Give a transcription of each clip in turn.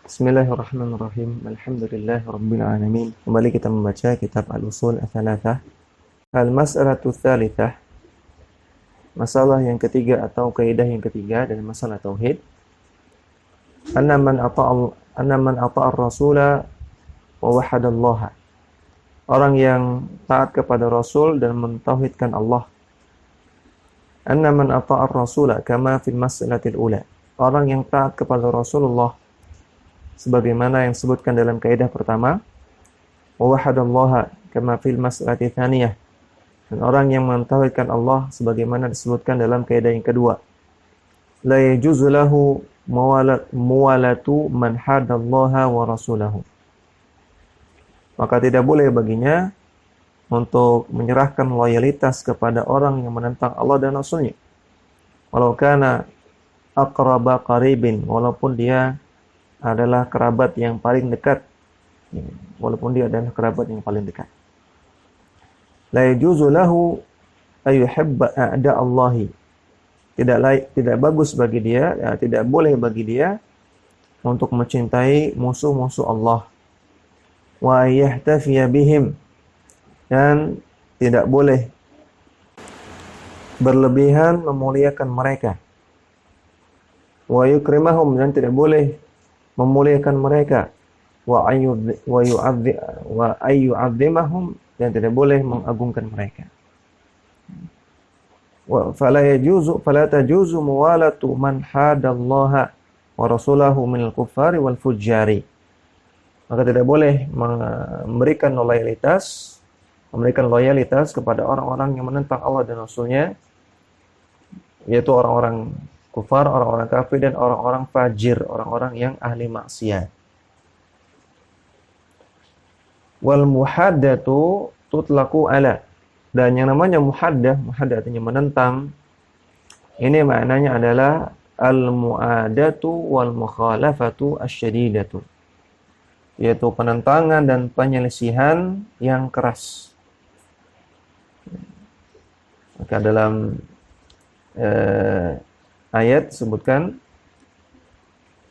Bismillahirrahmanirrahim. Alhamdulillahirabbil alamin. Kembali kita membaca kitab Al-Ushul Ats-Tsalatsah. Al-Mas'alatu Tsalitsah. Masalah yang ketiga atau kaidah yang ketiga dari masalah tauhid. Anna man ata'a ar-rasula wa wahadallaha. Orang yang taat kepada Rasul dan mentauhidkan Allah. Anna man ata'a ar-rasula kama fil mas'alatil ula. Orang yang taat kepada Rasulullah sebagaimana yang disebutkan dalam kaidah pertama, wa wahadallaha kama fil mas'alati tsaniyah. Dan orang yang mentauhidkan Allah sebagaimana disebutkan dalam kaidah yang kedua. La yajuzu lahu muwalatu man hadallaha wa rasulahu. Maka tidak boleh baginya untuk menyerahkan loyalitas kepada orang yang menentang Allah dan Rasulnya. Walau kana aqraba qaribin, walaupun dia adalah kerabat yang paling dekat. Walaupun dia adalah kerabat yang paling dekat. La yajuzu lahu ayyuhibba a'da Allahi. Tidak bagus bagi dia, tidak boleh bagi dia untuk mencintai musuh-musuh Allah. Wa yahtafiya bihim. Dan tidak boleh berlebihan memuliakan mereka. Wa yukrimahum, dan tidak boleh memuliakan mereka. Wa ayyu'adzimahum, dan tidak boleh mengagungkan mereka. Fala tajuzu muwalatu man hadallaha wa rasulahu minal kuffari wal fujjari. Maka tidak boleh memberikan loyalitas kepada orang-orang yang menentang Allah dan Rasulnya, yaitu orang-orang kufar, orang-orang kafir, dan orang-orang fajir, orang-orang yang ahli maksiat. Wal muhaddatu tutlaqu ala. Dan yang namanya muhaddah artinya menentang. Ini maknanya adalah al-mu'adatu wal mukhalafatu asyadidatu. Yaitu penentangan dan penyelisihan yang keras. Maka dalam ayat sebutkan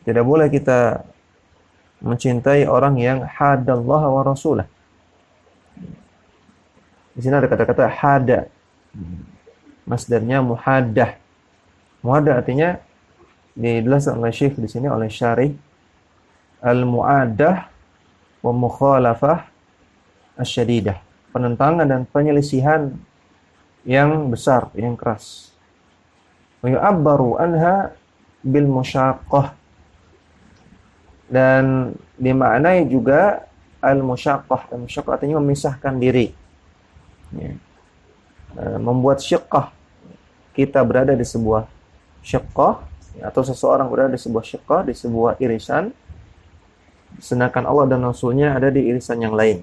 tidak boleh kita mencintai orang yang hadallah wa rasulah. Di sini ada kata-kata hada. Masdarnya muhaddah. Muhaddah artinya dijelaskan oleh Syekh di sini, oleh syarih, al-mu'addah wa mukhalafah asyadidah. Penentangan dan penyelisihan yang besar, yang keras. Wa yu'abbaru anha bil musyaqqah. Dan dimaknai juga al-musyaqqah. Al-musyaqqah artinya memisahkan diri. Membuat syiqqah. Kita berada di sebuah syiqqah, atau seseorang berada di sebuah syiqqah, di sebuah irisan, sedangkan Allah dan Rasulnya ada di irisan yang lain.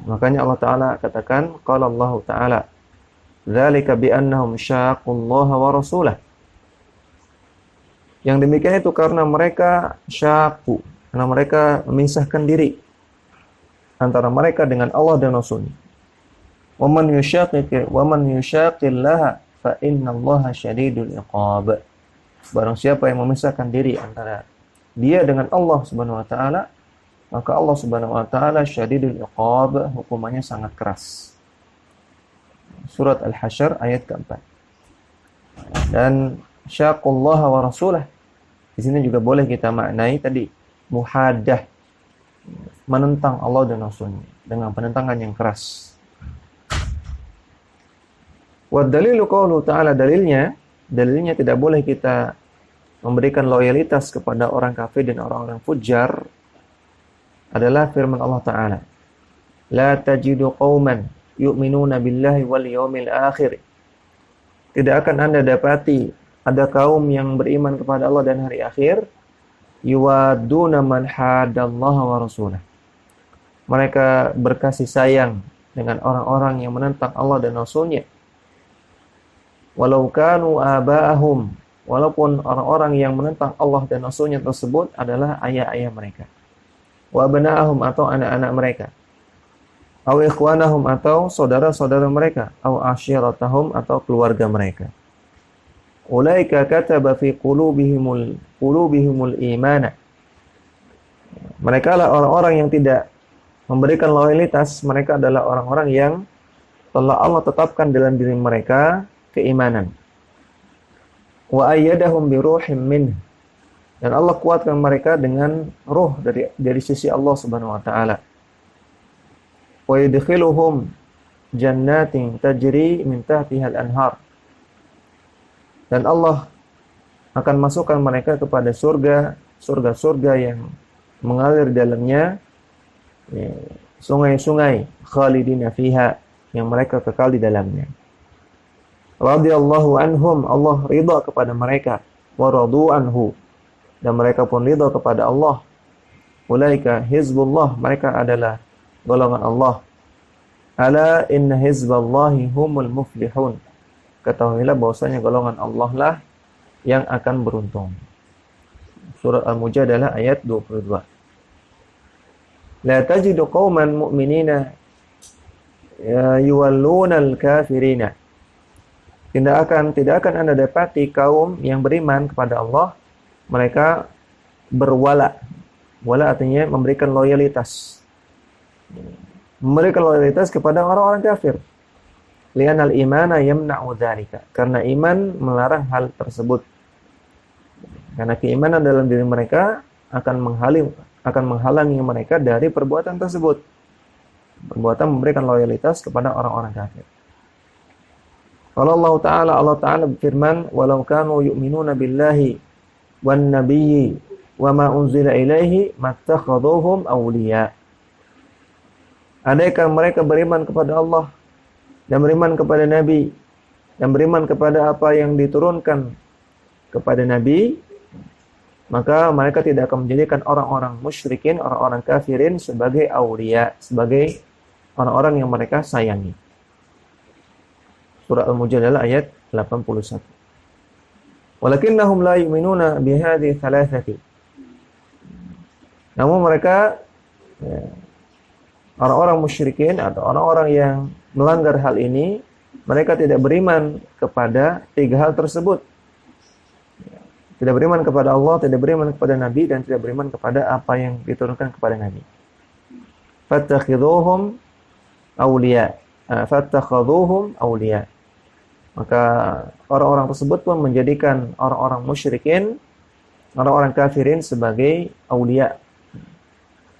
Makanya Allah Ta'ala katakan, qala Allah Ta'ala, dzalika bi annahum syaqqullaha wa rasulah. Yang demikian itu karena mereka syaqu, karena mereka memisahkan diri antara mereka dengan Allah dan Rasulnya. Wa man yushaqillaha fa innallaha syadidul iqab. Barang siapa yang memisahkan diri antara dia dengan Allah Subhanahu wa taala, maka Allah Subhanahu wa taala syadidul iqab, hukumannya sangat keras. Surat Al-Hasyr ayat keempat. Dan syaqullaha wa rasulah, di sini juga boleh kita maknai tadi muhaddah, menentang Allah dan Rasulnya dengan penentangan yang keras. Wa dalilu qaulu ta'ala, dalilnya tidak boleh kita memberikan loyalitas kepada orang kafir dan orang-orang fujar adalah firman Allah Ta'ala, la tajidu qauman yu'minuna billahi wal yawmil akhir. Tidak akan Anda dapati ada kaum yang beriman kepada Allah dan hari akhir, yuwaduna man hadallaha wa rasulah. Mereka berkasih sayang dengan orang-orang yang menentang Allah dan Rasulnya. Walau kanu aba'ahum, walaupun orang-orang yang menentang Allah dan Rasulnya tersebut adalah ayah-ayah mereka. Wa abna'ahum, atau anak-anak mereka. Aw ikhwanahum, atau saudara-saudara mereka. Aw asyiratahum, atau keluarga mereka. Ulaika kataba fi qulubihimul imana. Mereka adalah orang-orang yang tidak memberikan loyalitas. Mereka adalah orang-orang yang telah Allah tetapkan dalam diri mereka keimanan. Wa ayyadahum bi ruhim min. Dan Allah kuatkan mereka dengan ruh dari sisi Allah Subhanahu wa taala. Wa yadkhiluhum jannatin tajri min tahtiha al-anhar. Dan Allah akan masukkan mereka kepada surga yang mengalir di dalamnya sungai-sungai khalidina fiha, yang mereka kekal di dalamnya. Radhiyallahu anhum, Allah ridha kepada mereka, wa radu anhu, dan mereka pun ridha kepada Allah. Ulaika hizbullah, mereka adalah golongan Allah. Ala inna hizballahi humul muflihun. Ketahuilah bahwasanya golongan Allah lah yang akan beruntung. Surat Al-Mujadalah ayat 22. La tajidu qauman mu'minina yuwalluna al-kafirina. Tidak akan Anda dapati kaum yang beriman kepada Allah, mereka berwala. Wala artinya memberikan loyalitas. Memberikan loyalitas kepada orang-orang kafir. Li'anal imana yamna'u dzalika. Karena iman melarang hal tersebut. Karena keimanan dalam diri mereka akan menghalangi mereka dari perbuatan tersebut. Perbuatan memberikan loyalitas kepada orang-orang kafir. Kalau Allah Ta'ala berfirman, walau kanu yu'minuna billahi wan nabiyyi wa ma unzila ilaihi mattakhaduhum awliya. Andaikan mereka beriman kepada Allah dan beriman kepada Nabi dan beriman kepada apa yang diturunkan kepada Nabi, maka mereka tidak akan menjadikan orang-orang musyrikin, orang-orang kafirin sebagai awliya, sebagai orang-orang yang mereka sayangi. Surah Al-Mujadalah ayat 81. Walakinnahum la yu'minuna bihadhihi thalathati. Namun mereka orang-orang musyrikin atau orang-orang yang melanggar hal ini, mereka tidak beriman kepada tiga hal tersebut. Tidak beriman kepada Allah, tidak beriman kepada Nabi, dan tidak beriman kepada apa yang diturunkan kepada Nabi. Fattakhidhuhum awliya. Maka orang-orang tersebut pun menjadikan orang-orang musyrikin, orang-orang kafirin sebagai awliya.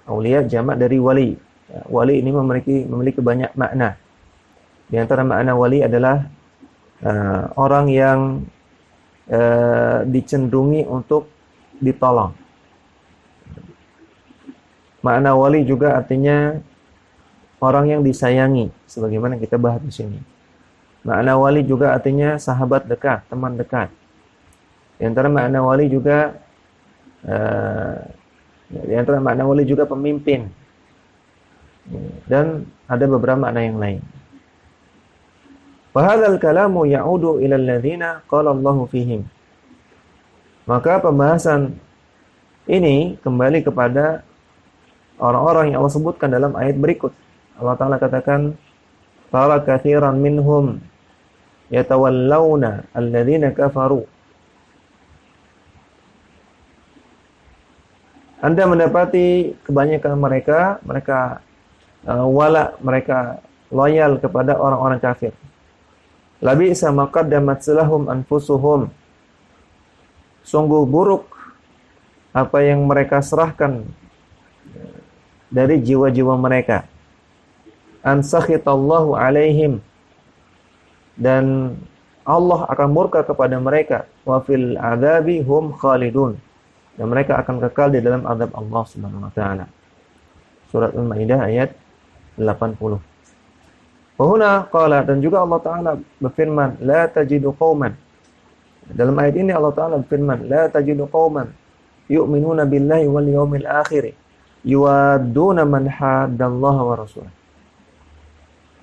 Awliya jamak dari wali. Wali ini memiliki banyak makna. Di antara makna wali adalah orang yang dicenderungi untuk ditolong. Makna wali juga artinya orang yang disayangi, sebagaimana kita bahas di sini. Makna wali juga artinya sahabat dekat, teman dekat. Di antara makna wali juga pemimpin. Dan ada beberapa makna yang lain. Wa hadzal kalamu ya'udu ila alladziina qala Allahu fihim. Maka pembahasan ini kembali kepada orang-orang yang Allah sebutkan dalam ayat berikut. Allah Ta'ala katakan, "Tara katsiran minhum yatawallawna alladziina kafaru." Anda mendapati kebanyakan mereka wala, mereka loyal kepada orang-orang kafir. Labisa ma qaddamat lahum anfusuhum. Sungguh buruk apa yang mereka serahkan dari jiwa-jiwa mereka. An sakhitallahu alaihim, dan Allah akan murka kepada mereka. Wa fil adzabi hum khalidun, dan mereka akan kekal di dalam azab Allah Subhanahu wa taala. Surat Al-Maidah ayat 80. Wahuna qala, dan juga Allah Ta'ala berfirman, la tajidu qauman. Dalam ayat ini Allah Ta'ala berfirman, la tajidu qauman yu'minuna billahi wal yawmil akhir yuwadduna man haddallaha wa rasulah.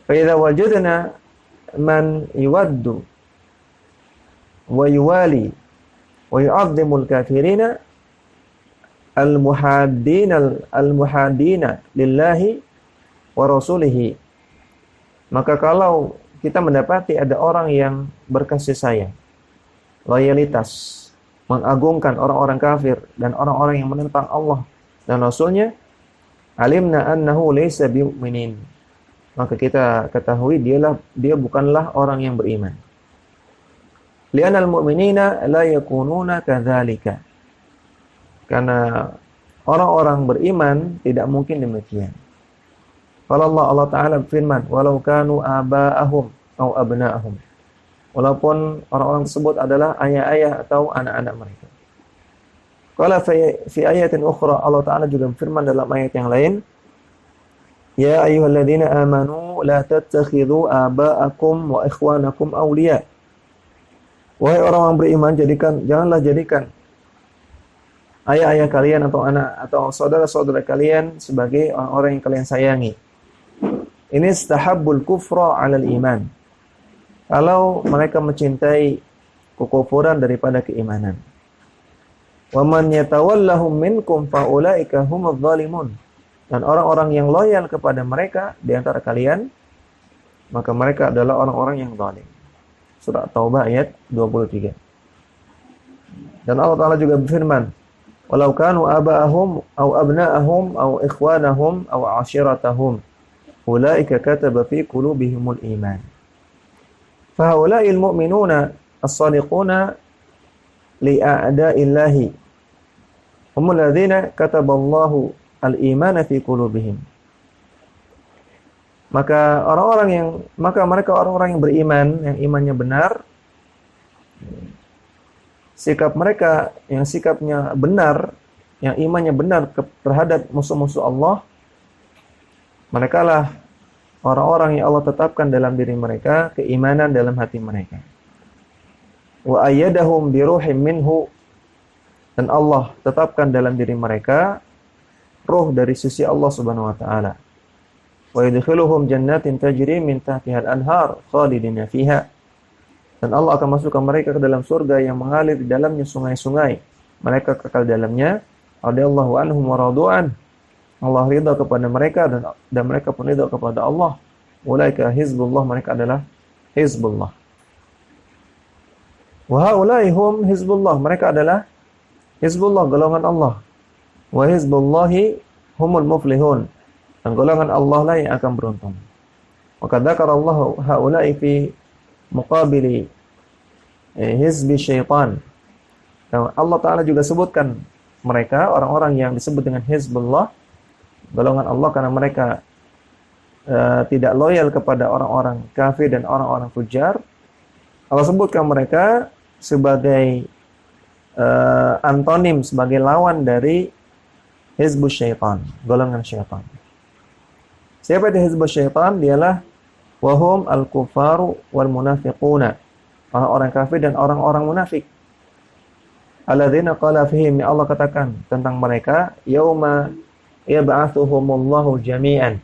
Fa idza wajadna man yuwaddu wa yuwali wa yu'azzimul kafirina al-muhaddina lillahi wa rasulihi. Maka kalau kita mendapati ada orang yang berkasih sayang, loyalitas, mengagungkan orang-orang kafir dan orang-orang yang menentang Allah dan Rasulnya, alimna annahu laysa bimu'minin. Maka kita ketahui dia bukanlah orang yang beriman. Li'anal mu'minina la yakununa kadzalika. Karena orang-orang beriman tidak mungkin demikian. Kalau Allah Ta'ala berfirman, walau kanu aba'ahum atau abna'ahum. Walaupun orang-orang tersebut adalah ayah-ayah atau anak-anak mereka. Qala fi ayatin ukhra, Allah Ta'ala juga berfirman dalam ayat yang lain, ya ayyuhalladzina amanu la tattakhidhu aba'akum wa ikhwanakum awliya. Wahai orang yang beriman, janganlah jadikan ayah-ayah kalian atau anak atau saudara-saudara kalian sebagai orang-orang yang kalian sayangi. Ini istahabbul kufra 'alal iman. Kalau mereka mencintai kekufuran daripada keimanan. Wa man yatawallahum minkum fa ulaika humudz zalimun. Dan orang-orang yang loyal kepada mereka di antara kalian, maka mereka adalah orang-orang yang zalim. Surah Taubah ayat 23. Dan Allah Ta'ala juga berfirman, walau kanu aba'ahum aw abna'ahum aw ikhwanahum aw 'ashiratahum ulaika kataba fi qulubihimul iman. Fa haula'il mu'minuna as-sadiquna li'a'da'illahi humul ladzina kataballahu al-imana fi qulubihim. Maka mereka orang-orang yang beriman, yang imannya benar, sikap mereka yang sikapnya benar, yang imannya benar terhadap musuh-musuh Allah, mereka lah orang-orang yang Allah tetapkan dalam diri mereka keimanan dalam hati mereka. Wa ayyadahum bi ruhim minhu, dan Allah tetapkan dalam diri mereka ruh dari sisi Allah Subhanahu wa taala. Wa yadkhiluhum jannatin tajri min tahtiha al-anhar khalidina fiha. Dan Allah akan masukkan mereka ke dalam surga yang mengalir di dalamnya sungai-sungai. Mereka kekal dalamnya. Radhiyallahu anhum wa radu'an. Allah ridha kepada mereka dan mereka pun ridha kepada Allah. Ulaika hizbullah, mereka adalah hizbullah. Wa haula'i hum hizbullah, mereka adalah hizbullah, golongan Allah. Wa hizbullahi humul muflihun, dan golongan Allah lah yang akan beruntung. Wa qad dzakara Allah haula'i fi muqabili hizbi syaitan. Dan Allah Ta'ala juga sebutkan mereka, orang-orang yang disebut dengan hizbullah, golongan Allah, karena mereka tidak loyal kepada orang-orang kafir dan orang-orang fujar. Allah sebutkan mereka sebagai antonim, sebagai lawan dari hizbus syaitan, golongan syaitan. Siapa itu hizbus syaitan? Dialah wahum al-kufaru wal munafiquna, orang-orang kafir dan orang-orang munafik. Alladzina qala fihim, Allah katakan tentang mereka, yauma yab'atsuhumullahu jami'an,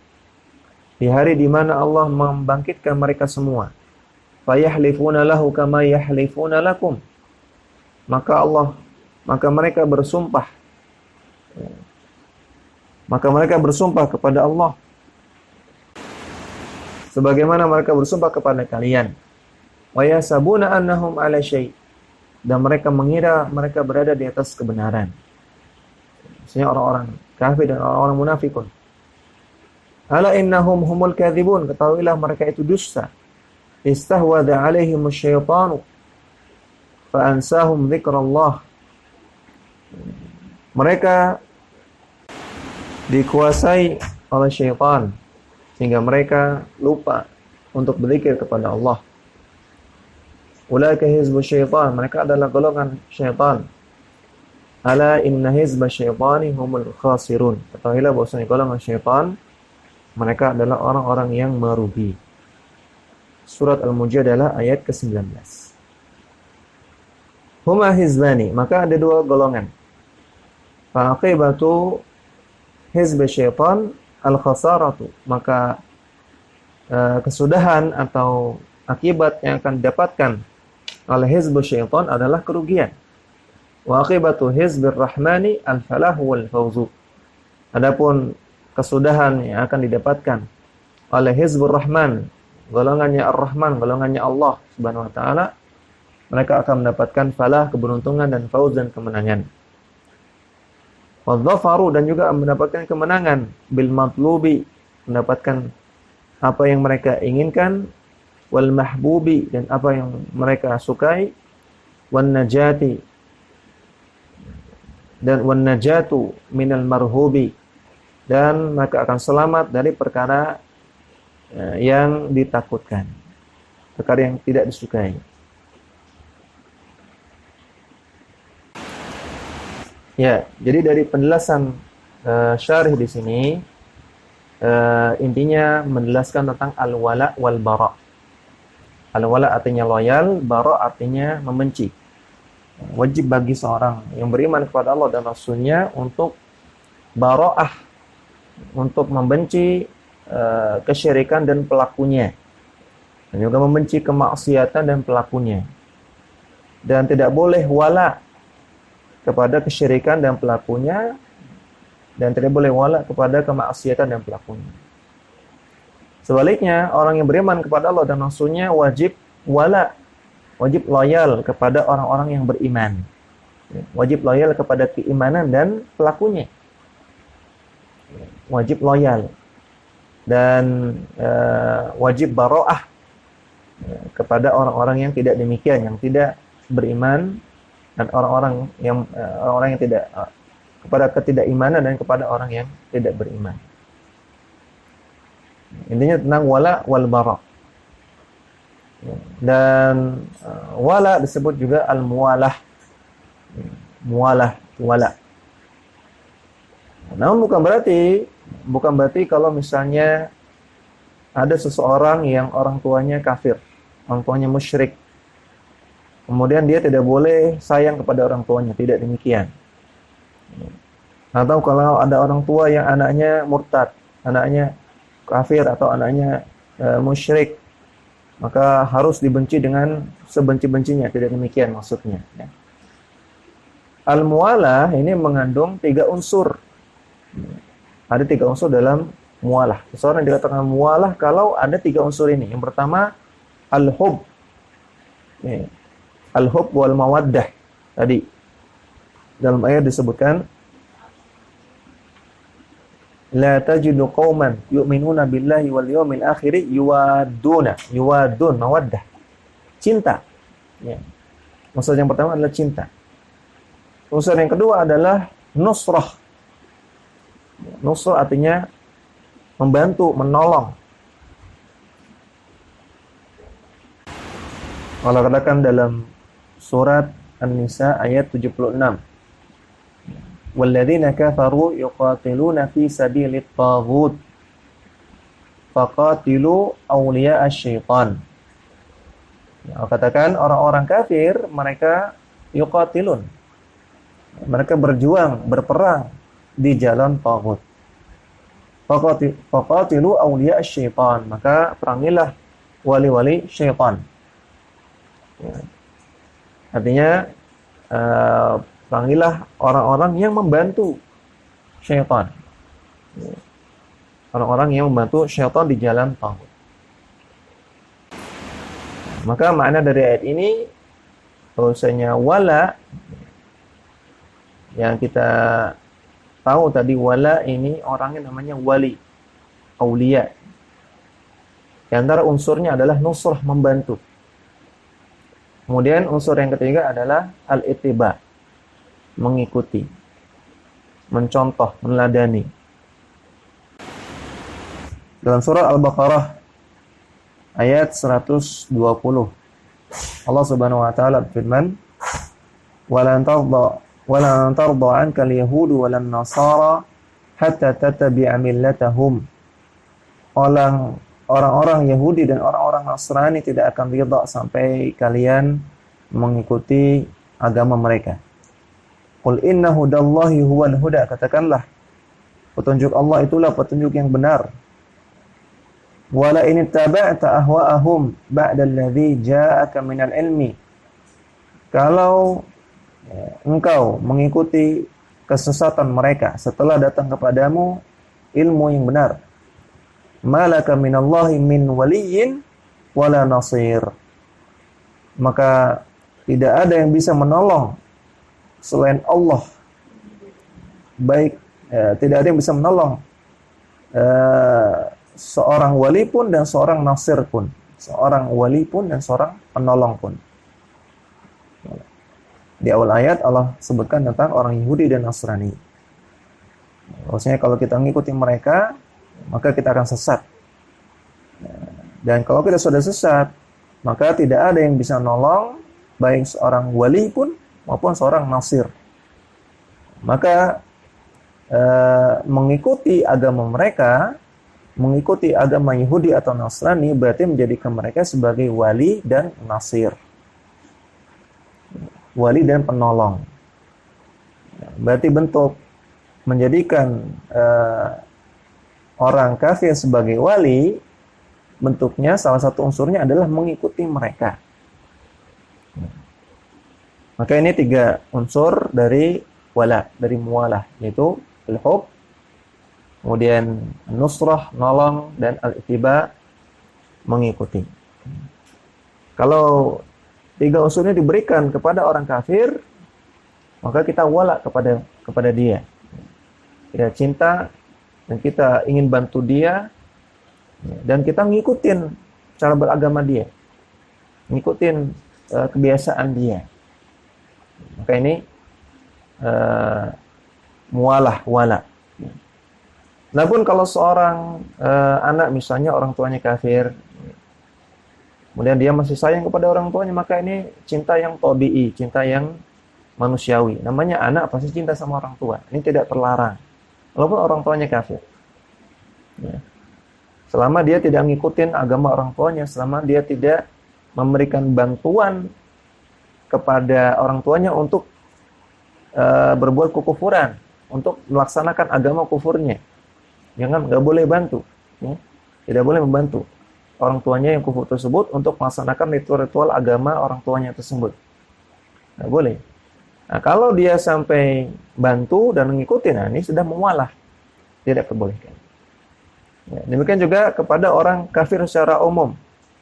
di hari di mana Allah membangkitkan mereka semua. Fayahlifuna lahu kama yahlifuna lakum, maka mereka bersumpah kepada Allah sebagaimana mereka bersumpah kepada kalian. Wa yasabuna annahum ala syai', dan mereka mengira mereka berada di atas kebenaran. Maksudnya orang-orang kafir dan orang-orang munafikun. Ala innahum humul kadzibun, ketahuilah mereka itu dusta. Istahwadha alaihim asyaitanu fa ansahum dzikrallah. Mereka dikuasai oleh syaitan sehingga mereka lupa untuk berzikir kepada Allah. Ulaika hizbus syaitan, mereka adalah golongan syaitan. Ala inna hizbas syaitani humul khasirun, ketahuilah bahwasanya golongan syaitan mereka adalah orang-orang yang merugi. Surat Al-Mujadalah ayat ke-19. Huma hizbani, maka ada dua golongan. Fa'aqibatu hizb syaitan al-khasaratu, maka kesudahan atau akibat yang akan didapatkan oleh hizb syaitan adalah kerugian. Wa aqibatu hizbir rahmani al-falahu wal fawzu. Adapun kesudahan yang akan didapatkan oleh hizbur rahman, golongannya ar-rahman, golongannya Allah Subhanahu wa taala, mereka akan mendapatkan falah, keberuntungan, dan fauz, dan kemenangan. wadzafaru, dan juga mendapatkan kemenangan, bil matlubi, mendapatkan apa yang mereka inginkan, wal mahbubi, dan apa yang mereka sukai, wan najati, dan wan najatu minal marhubi, dan mereka akan selamat dari perkara yang ditakutkan, perkara yang tidak disukai. Ya, jadi dari penjelasan syarih di sini intinya menjelaskan tentang al-wala wal bara. Al-wala artinya loyal, bara artinya membenci. Wajib bagi seorang yang beriman kepada Allah dan Rasul-Nya untuk bara'ah, untuk membenci kesyirikan dan pelakunya, dan juga membenci kemaksiatan dan pelakunya. Dan tidak boleh wala kepada kesyirikan dan pelakunya, dan tidak boleh wala kepada kemaksiatan dan pelakunya. Sebaliknya, orang yang beriman kepada Allah dan Rasul-Nya wajib wala, wajib loyal kepada orang-orang yang beriman, wajib loyal kepada keimanan dan pelakunya, wajib loyal, dan wajib bara'ah kepada orang-orang yang tidak demikian, yang tidak beriman, dan orang-orang yang tidak kepada ketidakimanan, dan kepada orang yang tidak beriman. Intinya tentang wala wal bara. Dan wala disebut juga al-muwalah. Muwalah, wala. Namun bukan berarti kalau misalnya ada seseorang yang orang tuanya kafir, orang tuanya musyrik, kemudian dia tidak boleh sayang kepada orang tuanya, tidak demikian. Atau kalau ada orang tua yang anaknya murtad, anaknya kafir, atau anaknya musyrik, maka harus dibenci dengan sebenci-bencinya, tidak demikian maksudnya. Al-muwalah ini mengandung 3 unsur. Ada 3 unsur dalam muwalah. Seseorang dikatakan muwalah kalau ada 3 unsur ini. Yang pertama, al-hub. Al-hub wal mawaddah. Tadi dalam ayat disebutkan, la tajidu qauman yu'minuna billahi wal yawmil akhir yuwadun mawaddah. Cinta. Ya. Unsur yang pertama adalah cinta. Unsur yang kedua adalah nusrah. Nusrah artinya membantu, menolong. Allah katakan dalam surat An-Nisa ayat 76, walladzina kafaru yuqatiluna fi sabilit taghut faqatilu awliya asy-syaitan. Allah katakan orang-orang kafir mereka yuqatilun, mereka berjuang, berperang di jalan taghut. Faqatilu awliya asy-syaitan, maka perangilah wali-wali syaitan. Ya. Artinya perangilah orang-orang yang membantu syaitan. Ya. Orang-orang yang membantu syaitan di jalan taghut. Maka makna dari ayat ini bahwasanya wala yang kita tahu tadi, wala ini orangnya namanya wali, aulia. Di antara unsurnya adalah nusrah, membantu. Kemudian unsur yang ketiga adalah al-ittiba, mengikuti, mencontoh, meneladani. Dalam surah Al-Baqarah ayat 120, Allah Subhanahu wa taala berfirman, "Walan tarda 'anka al-yahudu walan nasara hatta tattabi'a millatahum." Orang-orang Yahudi dan orang-orang Nasrani tidak akan ridha sampai kalian mengikuti agama mereka. Qul inna hudallahi huwal huda, katakanlah petunjuk Allah itulah petunjuk yang benar. Wala in ittaba'ta ahwa'ahum ba'da alladhi ja'aka minal ilmi. Kalau engkau mengikuti kesesatan mereka setelah datang kepadamu ilmu yang benar, malaka minallahi min waliyyin wala nasir, maka tidak ada yang bisa menolong selain Allah baik tidak ada yang bisa menolong seorang wali pun dan seorang nasir pun, seorang wali pun dan seorang penolong pun. Di awal ayat Allah sebutkan tentang orang Yahudi dan Nasrani. Maksudnya kalau kita mengikuti mereka, maka kita akan sesat. Dan kalau kita sudah sesat, maka tidak ada yang bisa menolong, baik seorang wali pun maupun seorang nasir. Maka mengikuti agama mereka, mengikuti agama Yahudi atau Nasrani berarti menjadikan mereka sebagai wali dan nasir. Wali dan penolong. Berarti bentuk menjadikan orang kafir sebagai wali, bentuknya salah satu unsurnya adalah mengikuti mereka. Maka ini 3 unsur dari wala, dari muwalah, yaitu al-hub, kemudian nusrah, nolong, dan al-ittiba, mengikuti. Kalau 3 unsurnya diberikan kepada orang kafir, maka kita wala kepada dia. Kita cinta dan kita ingin bantu dia, dan kita ngikutin cara beragama dia, ngikutin kebiasaan dia. Maka ini mualah, wala. Namun kalau seorang anak misalnya orang tuanya kafir, kemudian dia masih sayang kepada orang tuanya, maka ini cinta yang tabi'i, cinta yang manusiawi. Namanya anak pasti cinta sama orang tua. Ini tidak terlarang, walaupun orang tuanya kafir. Ya. Selama dia tidak mengikuti agama orang tuanya, selama dia tidak memberikan bantuan kepada orang tuanya untuk berbuat kekufuran, untuk melaksanakan agama kufurnya. Nggak boleh bantu. Ya. Tidak boleh membantu orang tuanya yang kufur tersebut untuk melaksanakan ritual-ritual agama orang tuanya tersebut. Nggak boleh. Nah, kalau dia sampai bantu dan mengikuti, nah ini sudah muwalah. Tidak diperbolehkan. Ya, demikian juga kepada orang kafir secara umum.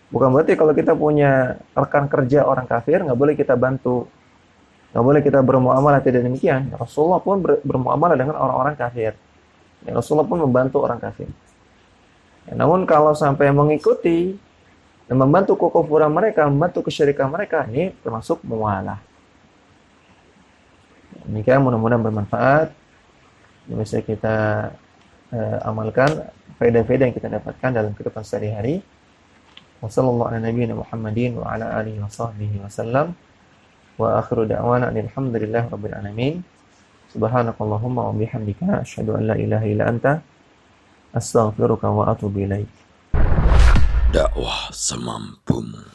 Bukan berarti kalau kita punya rekan kerja orang kafir, nggak boleh kita bantu. Nggak boleh kita bermuamalah, tidak demikian. Rasulullah pun bermuamalah dengan orang-orang kafir. Ya, Rasulullah pun membantu orang kafir. Ya, namun kalau sampai mengikuti dan membantu kekufuran mereka, membantu kesyirikan mereka, ini termasuk muwalah. Demikian, mudah-mudahan bermanfaat. Yang bisa kita amalkan faedah-faedah yang kita dapatkan dalam kehidupan sehari-hari. Wassallallahu ala nabiyyina Muhammadin wa ala alihi wa sahbihi wasallam. Wa akhiru da'wana alhamdulillahi rabbil alamin. Subhanakallahumma wa bihamdika asyhadu an la ilaha illa anta astaghfiruka wa atubu ilaik. Dakwah semampumu.